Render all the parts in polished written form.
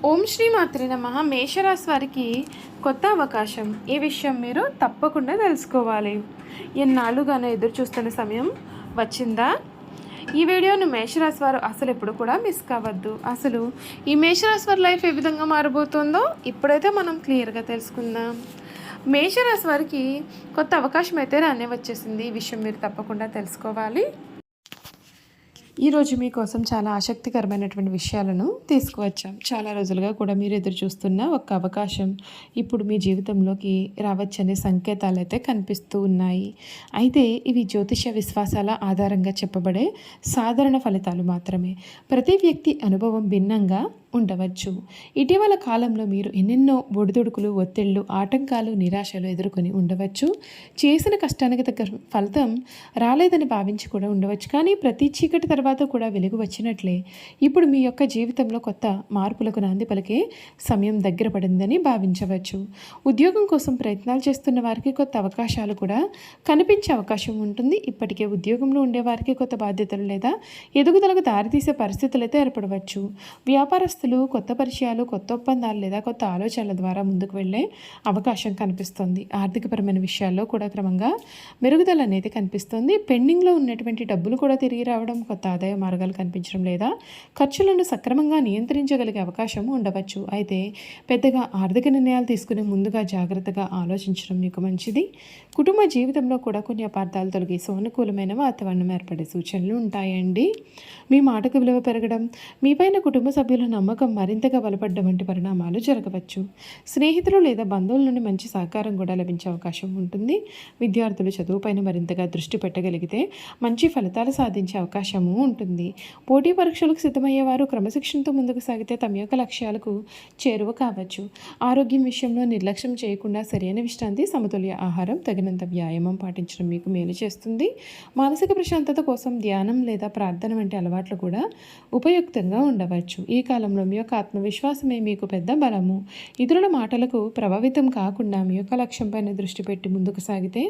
ఓం శ్రీ మాత్రే నమః. మేషరాశి వారికి కొత్త అవకాశం. ఈ విషయం మీరు తప్పకుండా తెలుసుకోవాలి. ఎన్నాళ్ళుగానో ఎదురు చూస్తున్న సమయం వచ్చిందా? ఈ వీడియోను మేషరాశి వారు అసలు ఎప్పుడు కూడా మిస్ కావద్దు. అసలు ఈ మేషరాశి వారి లైఫ్ ఏ విధంగా మారబోతుందో ఇప్పుడైతే మనం క్లియర్గా తెలుసుకుందాం. మేషరాశి వారికి కొత్త అవకాశం అయితే రానే వచ్చేసింది. ఈ విషయం మీరు తప్పకుండా తెలుసుకోవాలి. ఈరోజు మీకోసం చాలా ఆసక్తికరమైనటువంటి విషయాలను తీసుకువచ్చాం. చాలా రోజులుగా కూడా మీరు ఎదురు చూస్తున్న ఒక అవకాశం ఇప్పుడు మీ జీవితంలోకి రావచ్చనే సంకేతాలు అయితే కనిపిస్తూ ఉన్నాయి. అయితే ఇవి జ్యోతిష విశ్వాసాల ఆధారంగా చెప్పబడే సాధారణ ఫలితాలు మాత్రమే. ప్రతి వ్యక్తి అనుభవం భిన్నంగా ఉండవచ్చు. ఇటీవల కాలంలో మీరు ఎన్నెన్నో ఒడిదుడుకులు, ఒత్తిళ్లు, ఆటంకాలు, నిరాశలు ఎదుర్కొని ఉండవచ్చు. చేసిన కష్టానికి తగ్గ ఫలితం రాలేదని భావించి కూడా ఉండవచ్చు. కానీ ప్రతి చీకటి తర్వాత కూడా వెలుగు వచ్చినట్లే ఇప్పుడు మీ యొక్క జీవితంలో కొత్త మార్పులకు నాంది పలికే సమయం దగ్గర పడిందని భావించవచ్చు. ఉద్యోగం కోసం ప్రయత్నాలు చేస్తున్న వారికి కొత్త అవకాశాలు కూడా కనిపించే అవకాశం ఉంటుంది. ఇప్పటికే ఉద్యోగంలో ఉండేవారికి కొత్త బాధ్యతలు లేదా ఎదుగుదలకు దారితీసే పరిస్థితులు అయితే ఏర్పడవచ్చు. వ్యాపారస్తులు కొత్త పరిచయాలు, కొత్త ఒప్పందాలు లేదా కొత్త ఆలోచనల ద్వారా ముందుకు వెళ్ళే అవకాశం కనిపిస్తుంది. ఆర్థికపరమైన విషయాల్లో కూడా క్రమంగా మెరుగుదల అనేది కనిపిస్తుంది. పెండింగ్లో ఉన్నటువంటి డబ్బులు కూడా తిరిగి రావడం, కొత్త ఆదాయ మార్గాలు కనిపించడం లేదా ఖర్చులను సక్రమంగా నియంత్రించగలిగే అవకాశం ఉండవచ్చు. అయితే పెద్దగా ఆర్థిక నిర్ణయాలు తీసుకునే ముందుగా జాగ్రత్తగా ఆలోచించడం మీకు మంచిది. కుటుంబ జీవితంలో కూడా కొన్ని అపార్థాలు తొలగి సానుకూలమైన వాతావరణం ఏర్పడే సూచనలు ఉంటాయండి. మీ మాటకు విలువ పెరగడం, మీపైన కుటుంబ సభ్యుల నమ్మకం మరింతగా బలపడడం వంటి పరిణామాలు జరగవచ్చు. స్నేహితులు లేదా బంధువుల నుండి మంచి సహకారం కూడా లభించే అవకాశం ఉంటుంది. విద్యార్థులు చదువుపైన మరింతగా దృష్టి పెట్టగలిగితే మంచి ఫలితాలు సాధించే అవకాశము ఉంటుంది. పోటీ పరీక్షలకు సిద్ధమయ్యేవారు క్రమశిక్షణతో ముందుకు సాగితే తమ యొక్క లక్ష్యాలకు చేరువ కావచ్చు. ఆరోగ్యం విషయంలో నిర్లక్ష్యం చేయకుండా సరైన విశ్రాంతి, సమతుల్య ఆహారం, తగినంత వ్యాయామం పాటించడం మీకు మేలు చేస్తుంది. మానసిక ప్రశాంతత కోసం ధ్యానం లేదా ప్రార్థన వంటి అలవాట్లు కూడా ఉపయుక్తంగా ఉండవచ్చు. ఈ కాలంలో మీ యొక్క ఆత్మవిశ్వాసమే మీకు పెద్ద బలము. ఇతరుల మాటలకు ప్రభావితం కాకుండా మీ యొక్క లక్ష్యంపైన దృష్టి పెట్టి ముందుకు సాగితే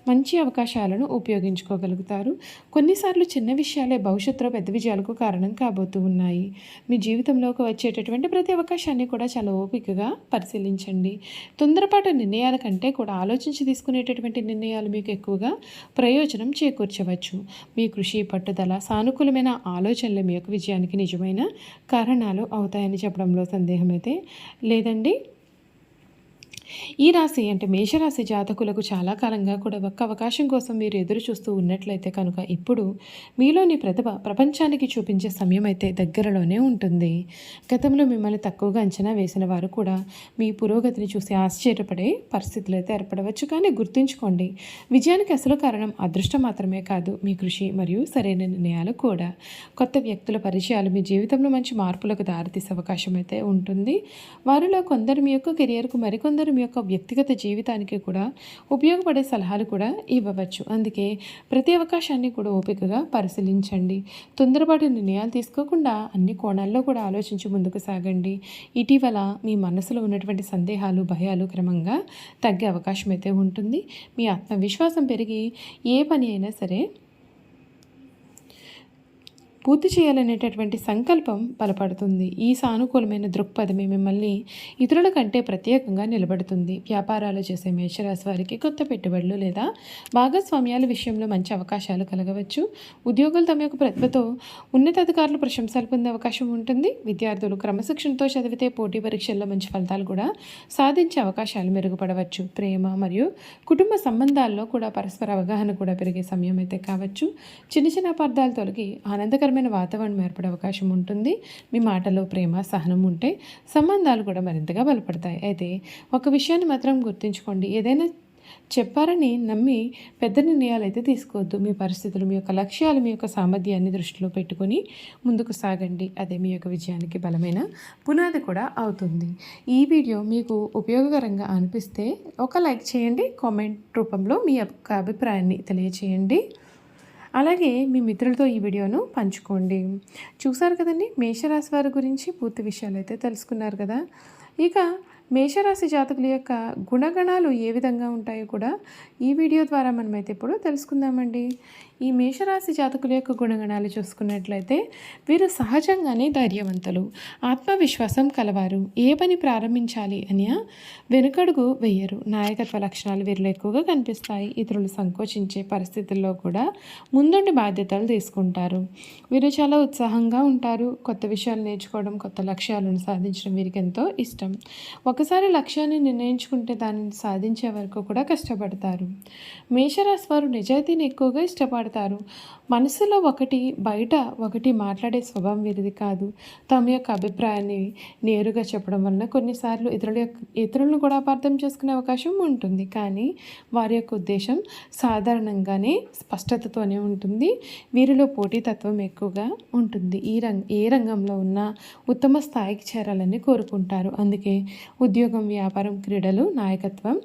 మంచి అవకాశాలను ఉపయోగించుకోగలుగుతారు. కొన్నిసార్లు చిన్న విషయాలే భవిష్యత్తులో పెద్ద విజయాలకు కారణం కాబోతూ ఉన్నాయి. మీ జీవితంలోకి వచ్చేటటువంటి ప్రతి అవకాశాన్ని కూడా చాలా ఓపికగా పరిశీలించండి. తొందరపాటు నిర్ణయాల కంటే కూడా ఆలోచించి తీసుకునేటటువంటి నిర్ణయాలు మీకు ఎక్కువగా ప్రయోజనం చేకూర్చవచ్చు. మీ కృషి, పట్టుదల, సానుకూలమైన ఆలోచనలు మీ యొక్క విజయానికి నిజమైన కారణాలు అవుతాయని చెప్పడంలో సందేహం అయితే లేదండి. ఈ రాశి అంటే మేషరాశి జాతకులకు చాలా కాలంగా కూడా ఒక్క అవకాశం కోసం మీరు ఎదురు చూస్తూ ఉన్నట్లయితే కనుక ఇప్పుడు మీలోని ప్రతిభ ప్రపంచానికి చూపించే సమయం అయితే దగ్గరలోనే ఉంటుంది. గతంలో మిమ్మల్ని తక్కువగా అంచనా వేసిన వారు కూడా మీ పురోగతిని చూసి ఆశ్చర్యపడే పరిస్థితులు అయితే ఏర్పడవచ్చు. కానీ గుర్తుంచుకోండి, విజయానికి అసలు కారణం అదృష్టం మాత్రమే కాదు, మీ కృషి మరియు సరైన నిర్ణయాలు కూడా. కొత్త వ్యక్తుల పరిచయాలు మీ జీవితంలో మంచి మార్పులకు దారితీసే అవకాశం అయితే ఉంటుంది. వారిలో కొందరు మీ యొక్క కెరియర్కు, మరికొందరు మీ యొక్క వ్యక్తిగత జీవితానికి కూడా ఉపయోగపడే సలహాలు కూడా ఇవ్వవచ్చు. అందుకే ప్రతి అవకాశాన్ని కూడా ఓపికగా పరిశీలించండి. తొందరపాటు నిర్ణయాలు తీసుకోకుండా అన్ని కోణాల్లో కూడా ఆలోచించి ముందుకు సాగండి. ఇటీవల మీ మనసులో ఉన్నటువంటి సందేహాలు, భయాలు క్రమంగా తగ్గే అవకాశం అయితే ఉంటుంది. మీ ఆత్మవిశ్వాసం పెరిగి ఏ పని అయినా సరే పూర్తి చేయాలనేటటువంటి సంకల్పం బలపడుతుంది. ఈ సానుకూలమైన దృక్పథమే మిమ్మల్ని ఇతరుల కంటే ప్రత్యేకంగా నిలబడుతుంది. వ్యాపారాలు చేసే మేషరాశి వారికి కొత్త పెట్టుబడులు లేదా భాగస్వామ్యాల విషయంలో మంచి అవకాశాలు కలగవచ్చు. ఉద్యోగులు తమ యొక్క ప్రతిభతో ఉన్నతాధికారులు ప్రశంసలు పొందే అవకాశం ఉంటుంది. విద్యార్థులు క్రమశిక్షణతో చదివితే పోటీ పరీక్షల్లో మంచి ఫలితాలు కూడా సాధించే అవకాశాలు మెరుగుపడవచ్చు. ప్రేమ మరియు కుటుంబ సంబంధాల్లో కూడా పరస్పర అవగాహన కూడా పెరిగే సమయం అయితే కావచ్చు. చిన్న చిన్న అపార్థాలు తొలగి ఆనందకరమైన వాతావరణం ఏర్పడే అవకాశం ఉంటుంది. మీ మాటలో ప్రేమ, సహనం ఉంటే సంబంధాలు కూడా మరింతగా బలపడతాయి. అయితే ఒక విషయాన్ని మాత్రం గుర్తుంచుకోండి, ఏదైనా చెప్పారని నమ్మి పెద్ద నిర్ణయాలు అయితే తీసుకోవద్దు. మీ పరిస్థితులు, మీ యొక్క లక్ష్యాలు, మీ యొక్క సామర్థ్యాన్ని దృష్టిలో పెట్టుకొని ముందుకు సాగండి. అదే మీ యొక్క విజయానికి బలమైన పునాది కూడా అవుతుంది. ఈ వీడియో మీకు ఉపయోగకరంగా అనిపిస్తే ఒక లైక్ చేయండి. కామెంట్ రూపంలో మీ యొక్క అభిప్రాయాన్ని తెలియచేయండి. అలాగే మీ మిత్రులతో ఈ వీడియోను పంచుకోండి. చూసారు కదండి, మేషరాశి వారి గురించి పూర్తి విషయాలు అయితే తెలుసుకున్నారు కదా. ఇక మేషరాశి జాతకుల యొక్క గుణగణాలు ఏ విధంగా ఉంటాయో కూడా ఈ వీడియో ద్వారా మనమైతే ఇప్పుడు తెలుసుకుందామండి. ఈ మేషరాశి జాతకుల యొక్క గుణగణాలు చూసుకున్నట్లయితే వీరు సహజంగానే ధైర్యవంతులు, ఆత్మవిశ్వాసం కలవారు, ఏ పని ప్రారంభించాలి అని వెనుకడుగు వేయరు. నాయకత్వ లక్షణాలు వీరిలో ఎక్కువగా కనిపిస్తాయి. ఇతరులు సంకోచించే పరిస్థితుల్లో కూడా ముందుండి బాధ్యతలు తీసుకుంటారు. వీరు చాలా ఉత్సాహంగా ఉంటారు. కొత్త విషయాలు నేర్చుకోవడం, కొత్త లక్ష్యాలను సాధించడం వీరికి ఎంతో ఇష్టం. ఒకసారి లక్ష్యాన్ని నిర్ణయించుకుంటే దానిని సాధించే వరకు కూడా కష్టపడతారు. మేషరాశి వారు నిజాయితీని ఎక్కువగా ఇష్టపడతారు. మనసులో ఒకటి బయట ఒకటి మాట్లాడే స్వభావం వీరిది కాదు. తమ యొక్క అభిప్రాయాన్ని నేరుగా చెప్పడం వలన కొన్నిసార్లు ఇతరులను కూడా అపార్థం చేసుకునే అవకాశం ఉంటుంది. కానీ వారి యొక్క ఉద్దేశం సాధారణంగానే స్పష్టతతోనే ఉంటుంది. వీరిలో పోటీతత్వం ఎక్కువగా ఉంటుంది. ఏ రంగంలో ఉన్నా ఉత్తమ స్థాయికి చేరాలని కోరుకుంటారు. అందుకే ఉద్యోగం, వ్యాపారం, క్రీడలు, నాయకత్వం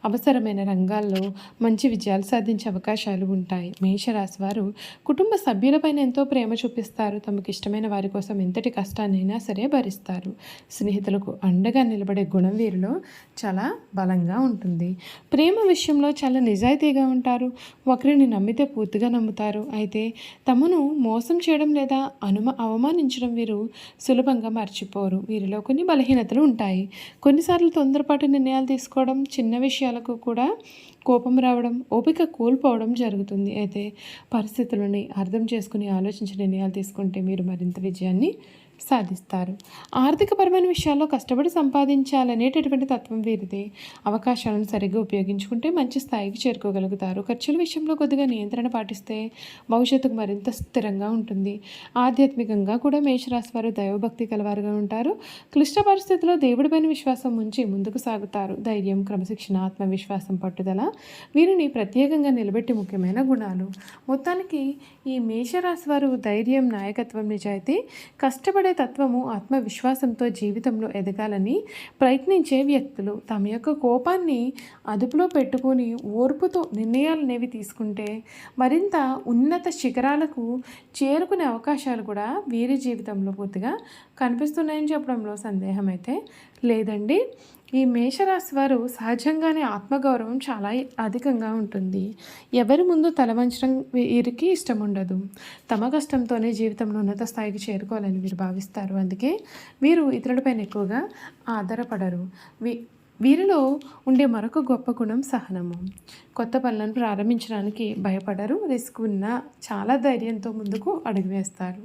అవసరమైన రంగాల్లో మంచి విజయాలు సాధించే అవకాశాలు ఉంటాయి. మేషరాశి వారు కుటుంబ సభ్యులపైన ఎంతో ప్రేమ చూపిస్తారు. తమకు ఇష్టమైన వారి కోసం ఎంతటి కష్టాన్నైనా సరే భరిస్తారు. స్నేహితులకు అండగా నిలబడే గుణం వీరిలో చాలా బలంగా ఉంటుంది. ప్రేమ విషయంలో చాలా నిజాయితీగా ఉంటారు. ఒకరిని నమ్మితే పూర్తిగా నమ్ముతారు. అయితే తమను మోసం చేయడం లేదా అవమానించడం వీరు సులభంగా మర్చిపోరు. వీరిలో కొన్ని బలహీనతలు ఉంటాయి. కొన్నిసార్లు తొందరపాటు నిర్ణయాలు తీసుకోవడం, చిన్న విషయాలకు కూడా కోపం రావడం, ఓపిక కోల్పోవడం జరుగుతుంది. అయితే పరిస్థితులని అర్థం చేసుకుని ఆలోచించి నిర్ణయాలు తీసుకుంటే మీరు మరింత విజయాన్ని సాధిస్తారు. ఆర్థికపరమైన విషయాల్లో కష్టపడి సంపాదించాలనేటటువంటి తత్వం వీరిది. అవకాశాలను సరిగ్గా ఉపయోగించుకుంటే మంచి స్థాయికి చేరుకోగలుగుతారు. ఖర్చుల విషయంలో కొద్దిగా నియంత్రణ పాటిస్తే భవిష్యత్తుకు మరింత స్థిరంగా ఉంటుంది. ఆధ్యాత్మికంగా కూడా మేషరాశి వారు దైవభక్తి కలవారుగా ఉంటారు. క్లిష్ట పరిస్థితుల్లో దేవుడిపైన విశ్వాసం ఉంచి ముందుకు సాగుతారు. ధైర్యం, క్రమశిక్షణ, ఆత్మవిశ్వాసం, పట్టుదల వీరిని ప్రత్యేకంగా నిలబెట్టి ముఖ్యమైన గుణాలు. మొత్తానికి ఈ మేషరాశి వారు ధైర్యం, నాయకత్వం, నిజాయితీ, కష్టపడే తత్వము, ఆత్మవిశ్వాసంతో జీవితంలో ఎదగాలని ప్రయత్నించే వ్యక్తులు. తమ యొక్క కోపాన్ని అదుపులో పెట్టుకొని ఓర్పుతో నిర్ణయాలు అనేవి తీసుకుంటే మరింత ఉన్నత శిఖరాలకు చేరుకునే అవకాశాలు కూడా వీరి జీవితంలో పూర్తిగా కనిపిస్తున్నాయని చెప్పడంలో సందేహం అయితే లేదండి. ఈ మేషరాశి వారు సహజంగానే ఆత్మగౌరవం చాలా అధికంగా ఉంటుంది. ఎవరి ముందు తలవంచడం వీరికి ఇష్టం ఉండదు. తమ కష్టంతోనే జీవితంలో ఉన్నత స్థాయికి చేరుకోవాలని వీరు భావిస్తారు. అందుకే వీరు ఇతరులపైన ఎక్కువగా ఆధారపడరు. వీరిలో ఉండే మరొక గొప్ప గుణం సహనము. కొత్త పనులను ప్రారంభించడానికి భయపడరు. రిస్క్ ఉన్నా చాలా ధైర్యంతో ముందుకు అడుగు వేస్తారు.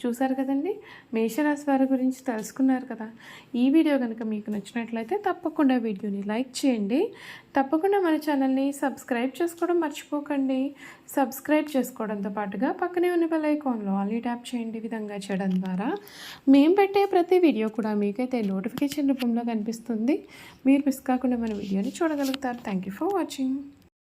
చూసారు కదండి, మేషరాశి వారి గురించి తెలుసుకున్నారు కదా. ఈ వీడియో కనుక మీకు నచ్చినట్లయితే తప్పకుండా వీడియోని లైక్ చేయండి. తప్పకుండా మన ఛానల్ని సబ్స్క్రైబ్ చేసుకోవడం మర్చిపోకండి. సబ్స్క్రైబ్ చేసుకోవడంతో పాటుగా పక్కనే ఉన్న బెల్ ఐకాన్లో ఆల్ ట్యాప్ చేయండి. ఈ విధంగా చేయడం ద్వారా మేము పెట్టే ప్రతి వీడియో కూడా మీకైతే నోటిఫికేషన్ రూపంలో కనిపిస్తుంది. మీరు మిస్ కాకుండా మన వీడియోని చూడగలుగుతారు. Thank you for watching.